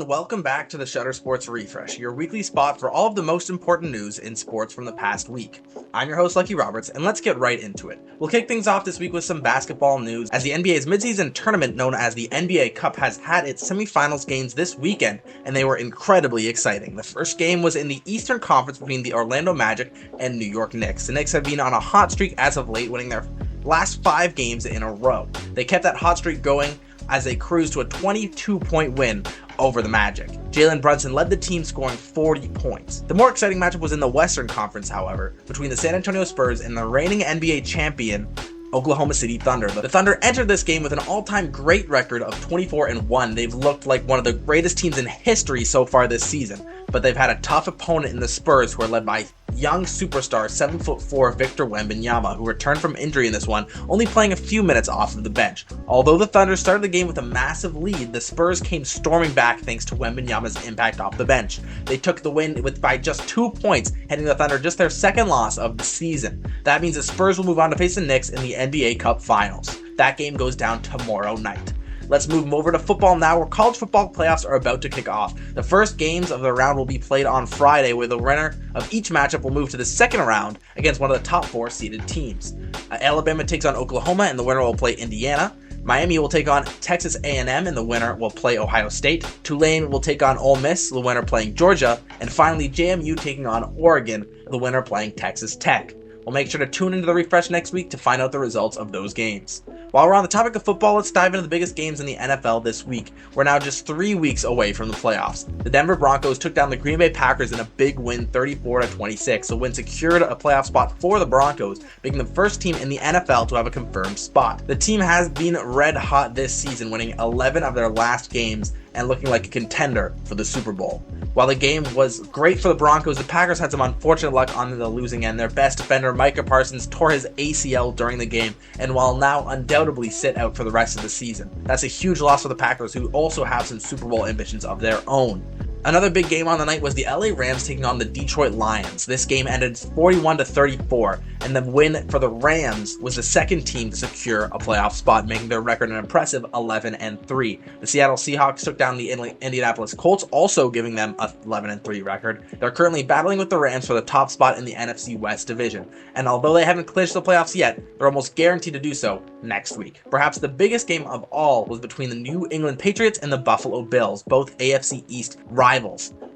and welcome back to the Shutter Sports Refresh, your weekly spot for all of the most important news in sports from the past week. I'm your host, Lucky Roberts, and let's get right into it. We'll kick things off this week with some basketball news, as the NBA's midseason tournament known as the NBA Cup has had its semifinals games this weekend, and they were incredibly exciting. The first game was in the Eastern Conference between the Orlando Magic and New York Knicks. The Knicks have been on a hot streak as of late, winning their last 5 games in a row. They kept that hot streak going as they cruised to a 22-point win over the Magic. Jalen Brunson led the team, scoring 40 points. The more exciting matchup was in the Western Conference, however, between the San Antonio Spurs and the reigning NBA champion Oklahoma City Thunder. The Thunder entered this game with an all-time great record of 24-1. They've looked like one of the greatest teams in history so far this season, but they've had a tough opponent in the Spurs, who are led by young superstar 7'4" Victor Wembanyama, who returned from injury in this one, only playing a few minutes off of the bench. Although the Thunder started the game with a massive lead, the Spurs came storming back thanks to Wembanyama's impact off the bench. They took the win by just 2 points, handing the Thunder just their second loss of the season. That means the Spurs will move on to face the Knicks in the NBA Cup Finals. That game goes down tomorrow night. Let's move over to football now, where college football playoffs are about to kick off. The first games of the round will be played on Friday, where the winner of each matchup will move to the second round against one of the top 4 seeded teams. Alabama takes on Oklahoma, and the winner will play Indiana. Miami will take on Texas A&M, and the winner will play Ohio State. Tulane will take on Ole Miss, the winner playing Georgia. And finally, JMU taking on Oregon, the winner playing Texas Tech. We'll make sure to tune into the refresh next week to find out the results of those games. While we're on the topic of football, let's dive into the biggest games in the NFL this week. We're now just 3 weeks away from the playoffs. The Denver Broncos took down the Green Bay Packers in a big win, 34-26. The win secured a playoff spot for the Broncos, making the first team in the NFL to have a confirmed spot. The team has been red hot this season, winning 11 of their last games and looking like a contender for the Super Bowl. While the game was great for the Broncos, the Packers had some unfortunate luck on the losing end. Their best defender, Micah Parsons, tore his ACL during the game and will now undoubtedly sit out for the rest of the season. That's a huge loss for the Packers, who also have some Super Bowl ambitions of their own. Another big game on the night was the LA Rams taking on the Detroit Lions. This game ended 41-34, and the win for the Rams was the second team to secure a playoff spot, making their record an impressive 11-3. The Seattle Seahawks took down the Indianapolis Colts, also giving them a 11-3 record. They're currently battling with the Rams for the top spot in the NFC West division, and although they haven't clinched the playoffs yet, they're almost guaranteed to do so next week. Perhaps the biggest game of all was between the New England Patriots and the Buffalo Bills, both AFC East rivals.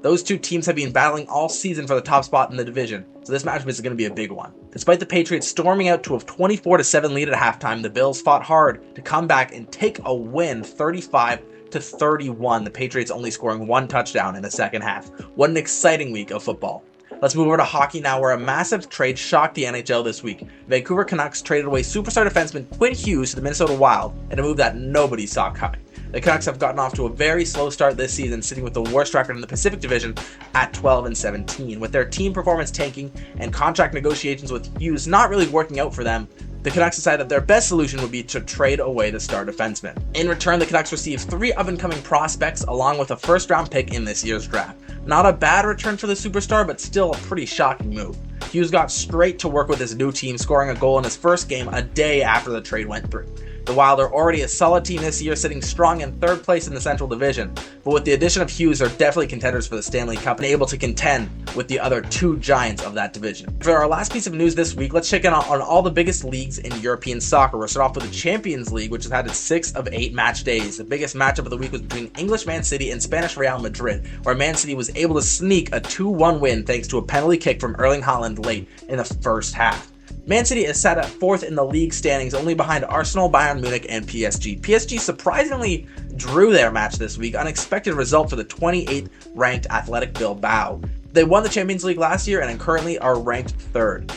Those two teams have been battling all season for the top spot in the division, so this matchup is going to be a big one. Despite the Patriots storming out to a 24-7 lead at halftime, the Bills fought hard to come back and take a win, 35-31. The Patriots only scoring 1 touchdown in the second half. What an exciting week of football. Let's move over to hockey now, where a massive trade shocked the NHL this week. Vancouver Canucks traded away superstar defenseman Quinn Hughes to the Minnesota Wild in a move that nobody saw coming. The Canucks have gotten off to a very slow start this season, sitting with the worst record in the Pacific Division at 12-17. With their team performance tanking and contract negotiations with Hughes not really working out for them, the Canucks decided that their best solution would be to trade away the star defenseman. In return, the Canucks received 3 up-and-coming prospects along with a first-round pick in this year's draft. Not a bad return for the superstar, but still a pretty shocking move. Hughes got straight to work with his new team, scoring a goal in his first game a day after the trade went through. The Wild are already a solid team this year, sitting strong in 3rd place in the Central Division, but with the addition of Hughes, they're definitely contenders for the Stanley Cup and able to contend with the other 2 giants of that division. For our last piece of news this week, let's check in on all the biggest leagues in European soccer. We'll start off with the Champions League, which has had its 6 of 8 match days. The biggest matchup of the week was between English Man City and Spanish Real Madrid, where Man City was able to sneak a 2-1 win thanks to a penalty kick from Erling Haaland late in the first half. Man City is set at 4th in the league standings, only behind Arsenal, Bayern Munich, and PSG. PSG surprisingly drew their match this week, unexpected result for the 28th ranked Athletic Bilbao. They won the Champions League last year and currently are ranked 3rd.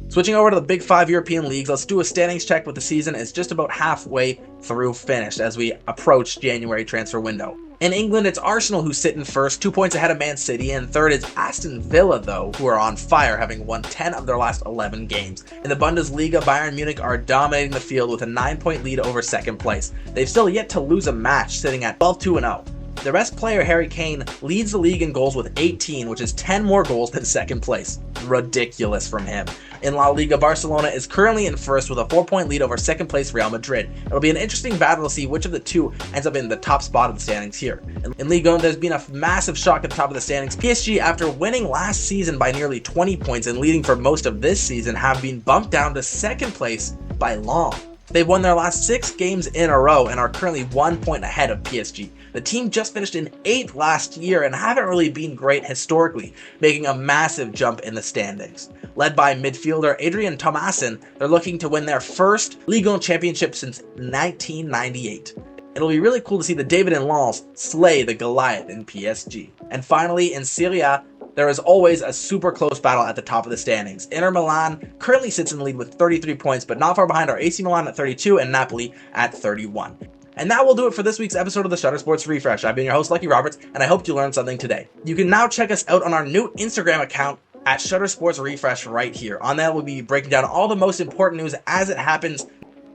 Switching over to the Big 5 European leagues, let's do a standings check with the season. It's just about halfway through finished as we approach January transfer window. In England, it's Arsenal who sit in first, 2 points ahead of Man City, and third is Aston Villa, though, who are on fire, having won 10 of their last 11 games. In the Bundesliga, Bayern Munich are dominating the field with a 9-point lead over second place. They've still yet to lose a match, sitting at 12-2-0. Their best player, Harry Kane, leads the league in goals with 18, which is 10 more goals than second place. Ridiculous from him. In La Liga, Barcelona is currently in first with a 4-point lead over second place Real Madrid. It'll be an interesting battle to see which of the two ends up in the top spot of the standings here. In Ligue 1, there's been a massive shock at the top of the standings. PSG, after winning last season by nearly 20 points and leading for most of this season, have been bumped down to second place by long. They've won their last 6 games in a row and are currently 1 point ahead of PSG. The team just finished in 8th last year and haven't really been great historically, making a massive jump in the standings. Led by midfielder Adrien Thomasin, they're looking to win their first Ligue 1 championship since 1998. It'll be really cool to see the David and Lens slay the Goliath in PSG. And finally, in Serie A, there is always a super close battle at the top of the standings. Inter Milan currently sits in the lead with 33 points, but not far behind are AC Milan at 32 and Napoli at 31. And that will do it for this week's episode of the Shutter Sports Refresh. I've been your host, Lucky Roberts, and I hope you learned something today. You can now check us out on our new Instagram account at Shutter Sports Refresh right here. On that, we'll be breaking down all the most important news as it happens,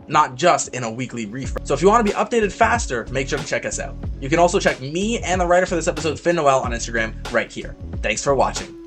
not just in a weekly refresh. So if you want to be updated faster, make sure to check us out. You can also check me and the writer for this episode, Finn Noel, on Instagram right here. Thanks for watching.